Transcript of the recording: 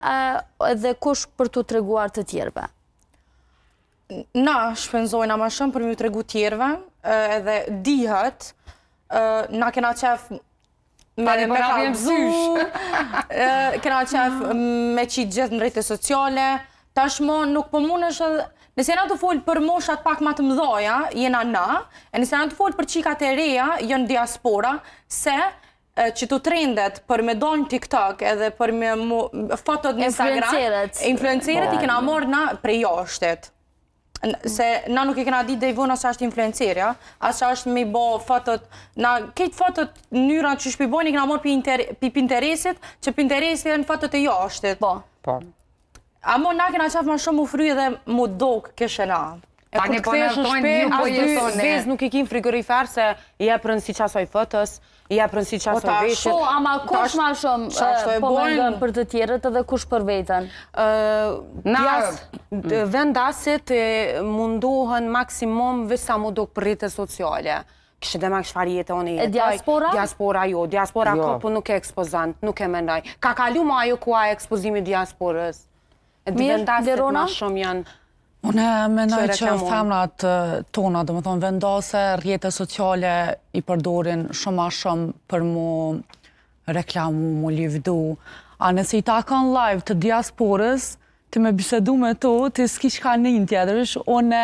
edhe kush për t'u treguar të tjerëve? Na shpenzojna ma shumë për mi tregu tjerëve, edhe dihet, na kena qef me kalëzu, kena qef me qitë gjithë në rrjete sociale, tashmo nuk po mund është edhe, nëse jena të folë për moshat pak ma të mdoja, jena na, e nëse jena të folë për qikat e reja, jënë diaspora, se që të trendet për me donë TikTok edhe për me fotot në Instagram, influenceret i kena morë na prej jashtet. Se na nuk i kena ditë dhe i vona sa është influencerja, as që është me i bo fotot, na këtë fotot njëra që shpibojnë i kena morë për Pinterestit, që Pinterestit e në fotot e jashtet. Po. Amo na kena qaf ma shumë u fry dhe mu dokë kështë na. E kur këthesh në shpe, as dy vez nuk i kim frigorifer se i e rëndësi qasoj fotës, i e rëndësi qasoj vetët. Po, ama kush ma shumë po mendon për të tjerët edhe kush për vetën? Vendasit mundohen maksimum visa mu dokë për rrjete sociale. Kështë dhe me këshfar jetë onë jetë. E diaspora? Diaspora jo, diaspora ka, po nuk e ekspozant, nuk e mendoj. Ka kalu ma ajo kua ekspozimi diasporës. Vendasit ma shumë janë. Une menoj që femrat tona, dhe më thonë, vendase, rrjete sociale i përdorin shumë ma shumë për mu reklamu, mu livdu. A nëse i ta kanë live të diasporës, të me bisedu me to, të s'ki qka njën tjetër, une